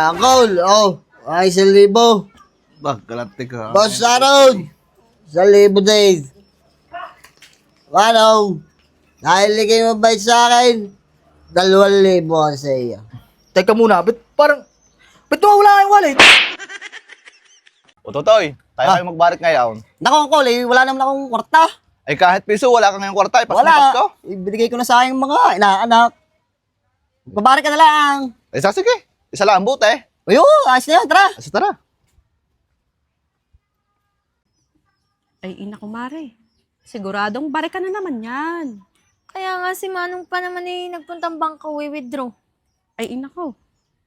Uncle, ay 1,000. Galante ka. Boss Aaron, 1,000 din. Ano? Dahil ligay mo ba sa akin? 2,000 ang sa iyo. Teka muna, ba't wala kayong wallet? O Totoy, tayo kayo magbarik ngayon. Naku, Uncle, wala naman akong kwarta. Ay kahit piso, wala ka ngayong kwarta. Ipas Wala. ko. Ibigay ko na sa aking mga inaanak. Babarik ka na lang. Ay sige. Isa lang ang buti. Ayun, ayos na yan, tara. Asa tara. Ay, ina ko, Mare. Siguradong barikan na naman yan. Kaya nga si Manong pa naman nagpuntang bangko, withdraw. Ay, ina ko.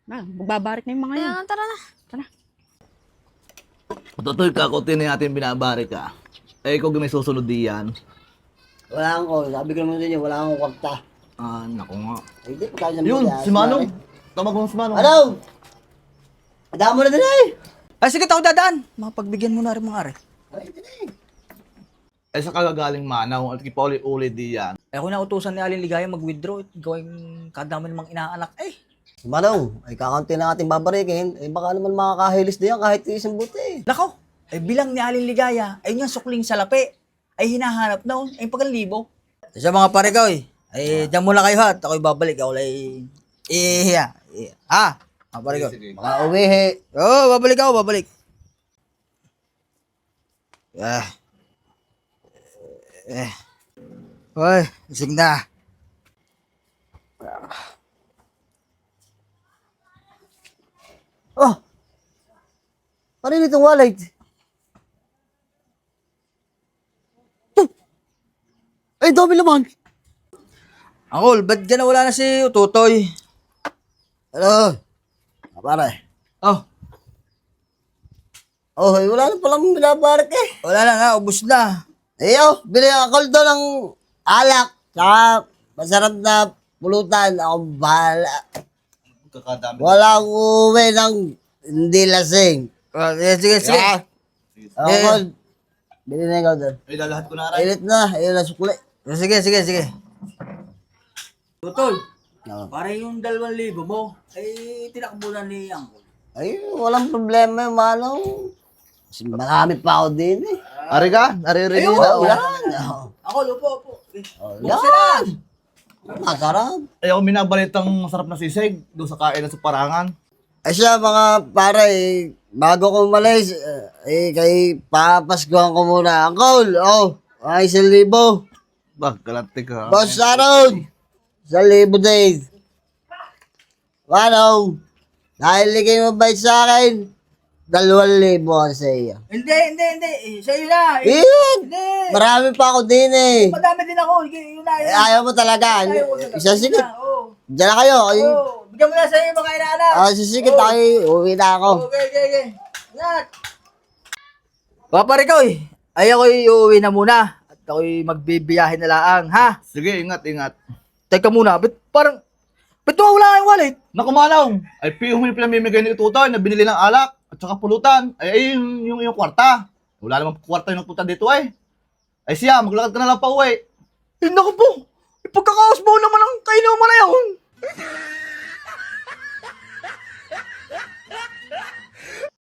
Magbabarik na yung mga Kaya yan. nga, tara na. Totoy, kakunti na natin binabarik ka. Eh, kung may susunod diyan. Wala akong, sabi ko naman sa inyo, wala akong kwarta. Naku nga. Ay, di, pagkain na Yun, mo si Manong. Tawag mo si Manong. Ano? Adaan mo na din eh. Ay, sige, ako dadaan. Mapagbigyan mo na rin mga are. Eh, sa kagagaling Manaw, at kipauli-uli diyan. Eh, ako nautusan ni Aling Ligaya mag-withdraw. Gawing kadami namang inaanak. Manong, ay kakanti na ating babarikin. Eh, baka naman makakahilis din yan kahit isang buti. Nako, ay bilang ni Aling Ligaya, ay yung sukling salapi, ay hinahanap noon, ay 1,000. Sa mga pare ko, ay dyan muna kayo ha, at ako'y babalik. Ako ay mga pare ko. Mga uwihi. Babalik ako, babalik. Hoy, isig na. Oh! Ano yun itong wallet? Ay, dami naman. Angkol, ba't dyan wala na si Utotoy? Ano? Pare. Oh, Ay, wala na palang binabarik eh. wala na nga, ubus na. Eh, bili ako doon ng alak. Saka masarap na pulutan. Ako bahala. Kakadami. Walang uwi ng hindi lasing. Sige. Ako, bili na ikaw doon. Ay, lalahat ko na rin. Init na, ayun na sukli. Sige. Tutoy, Oo. para yung 2,000 mo, ay tinakbulan ni Angkol. Ay, walang problema yung Manong. Kasi marami pa ako din eh. Ari ka? Naririnig Ayun, na. wala. Angkol, upo. Yan! Masarap. Ay, ako minabalitang masarap na sisig doon sa kainan sa Parangan. Ay siya mga pare, bago ko umalis, kay papaskuhan ko muna. Uncle, ay 1,000. Galante ka. Boss Aaron, 1,000 din. Ano? Dahil ligay mo ba sa akin? 2,000 ang sa iyo. Hindi. Sa'yo na. Hindi! Marami pa ako din eh. Madami din ako. Yun na. Ayaw mo talaga. Isa sikit. Diyan na kayo. Bigyan mo na sa'yo yung mga inaanak. Sisikit tayo. Uwi na ako. Okay. Ingat. Papare ko ay ako'y uuwi na muna. At ako'y magbibiyahe na laang, ha? Sige, ingat. Teka muna, ba't wala kayong wallet? Naku, Manaw. Ay, yung pinamimigay ni Tutoy na binili ng alak at saka pulutan. Ay, yung kwarta. Wala namang kwarta yung nagpunta dito ay. Ay siya, maglakad ka na lang pa uwi. Naku po, ipagkakausbaw naman ang kainuman na yun.